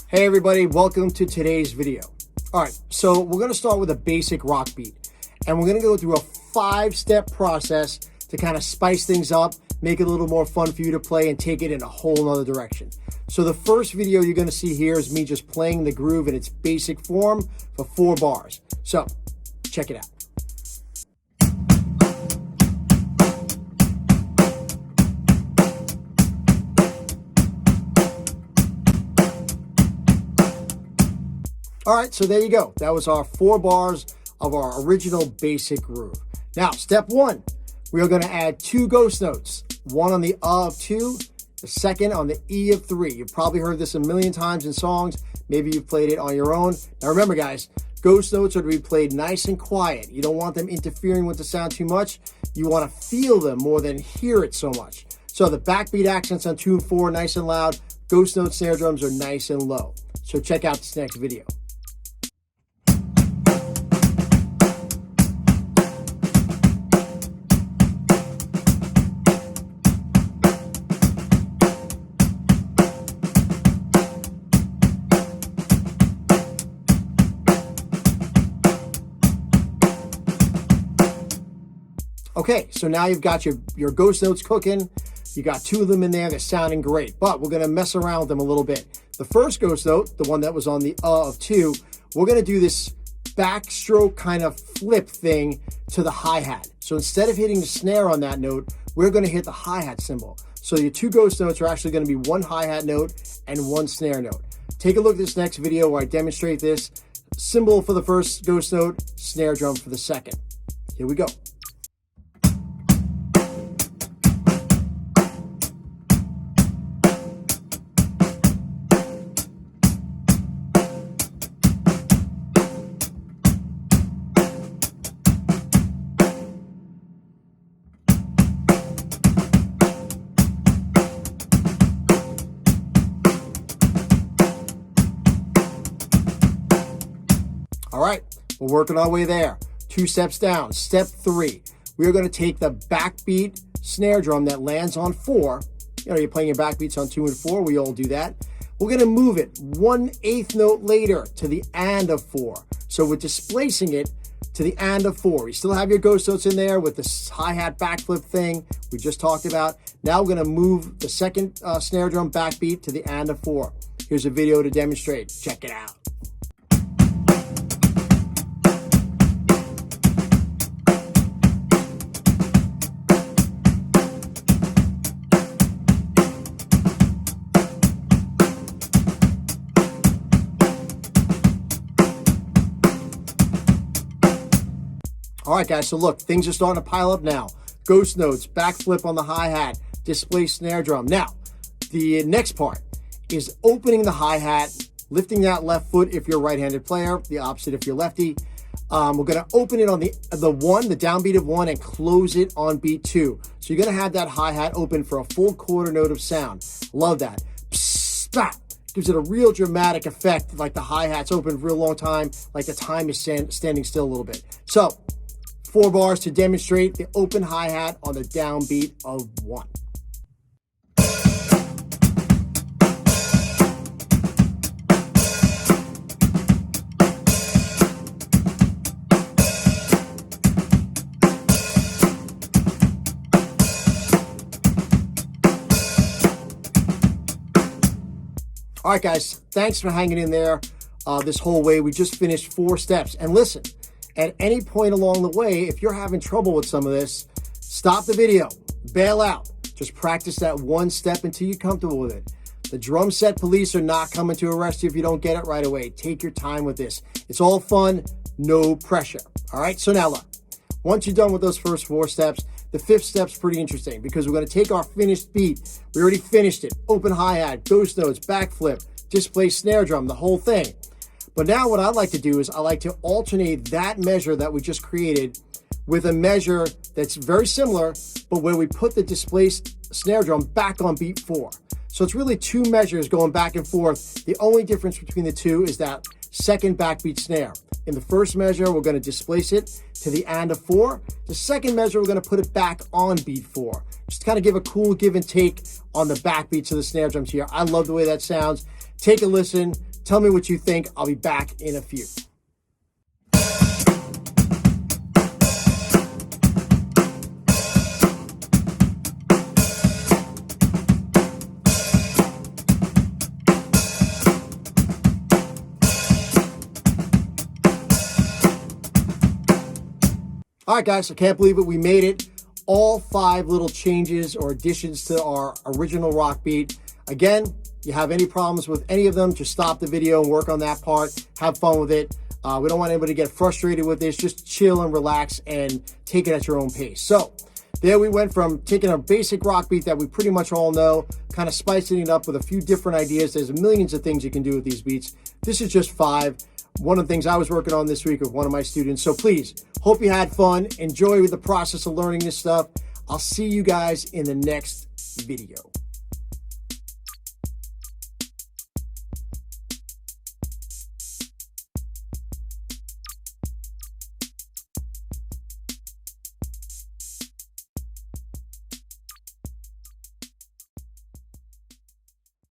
Hey everybody, welcome to today's video. All right, so we're gonna start with a basic rock beat, and we're gonna go through a 5-step process to kind of spice things up, make it a little more fun for you to play and take it in a whole nother direction. So the first video you're gonna see here is me just playing the groove in its basic form for 4 bars. So check it out. All right, so there you go. That was our 4 bars of our original basic groove. Now, step 1, we are going to add 2 ghost notes. One on the of 2, the second on the E of 3. You've probably heard this a million times in songs. Maybe you've played it on your own. Now remember, guys, ghost notes are to be played nice and quiet. You don't want them interfering with the sound too much. You want to feel them more than hear it so much. So the backbeat accents on 2 and 4, nice and loud. Ghost note snare drums are nice and low. So check out this next video. Okay, so now you've got your ghost notes cooking. You got 2 of them in there. They're sounding great, but we're going to mess around with them a little bit. The first ghost note, the one that was on the of 2, we're going to do this backstroke kind of flip thing to the hi-hat. So instead of hitting the snare on that note, we're going to hit the hi-hat cymbal. So your 2 ghost notes are actually going to be 1 hi-hat note and 1 snare note. Take a look at this next video where I demonstrate this. Cymbal for the first ghost note, snare drum for the second. Here we go. All right, we're working our way there. 2 steps down. Step 3, we are going to take the backbeat snare drum that lands on 4. You know, you're playing your backbeats on 2 and 4. We all do that. We're going to move it 1/8 note later to the and of 4. So we're displacing it to the and of 4. You still have your ghost notes in there with the hi-hat backflip thing we just talked about. Now we're going to move the second snare drum backbeat to the and of 4. Here's a video to demonstrate. Check it out. All right, guys, so look, things are starting to pile up now. Ghost notes, backflip on the hi-hat, display snare drum. Now, the next part is opening the hi-hat, lifting that left foot if you're a right-handed player, the opposite if you're lefty. We're going to open it on the one, the downbeat of 1, and close it on beat 2. So you're going to have that hi-hat open for a full quarter note of sound. Love that. Psst, stop. Gives it a real dramatic effect, like the hi-hat's open for a long time, like the time is standing still a little bit. So 4 bars to demonstrate the open hi-hat on the downbeat of 1. All right, guys, thanks for hanging in there this whole way. We just finished 4 steps. And listen, at any point along the way, if you're having trouble with some of this, stop the video, bail out. Just practice that 1 step until you're comfortable with it. The drum set police are not coming to arrest you if you don't get it right away. Take your time with this. It's all fun, no pressure. All right, so now look, once you're done with those first 4 steps, the 5th step's pretty interesting because we're going to take our finished beat. We already finished it. Open hi-hat, ghost notes, backflip, display snare drum, the whole thing. But now what I like to do is I like to alternate that measure that we just created with a measure that's very similar, but where we put the displaced snare drum back on beat 4. So it's really 2 measures going back and forth. The only difference between the 2 is that second backbeat snare. In the first measure, we're going to displace it to the and of 4. The second measure, we're going to put it back on beat 4. Just to kind of give a cool give and take on the backbeats of the snare drums here. I love the way that sounds. Take a listen. Tell me what you think. I'll be back in a few. All right, guys, I can't believe it. We made it. All 5 little changes or additions to our original rock beat. Again, you have any problems with any of them, just stop the video and work on that part. Have fun with it. We don't want anybody to get frustrated with this. Just chill and relax and take it at your own pace. So there we went from taking a basic rock beat that we pretty much all know, kind of spicing it up with a few different ideas. There's millions of things you can do with these beats. This is just 5. One of the things I was working on this week with one of my students. So please, hope you had fun. Enjoy the process of learning this stuff. I'll see you guys in the next video.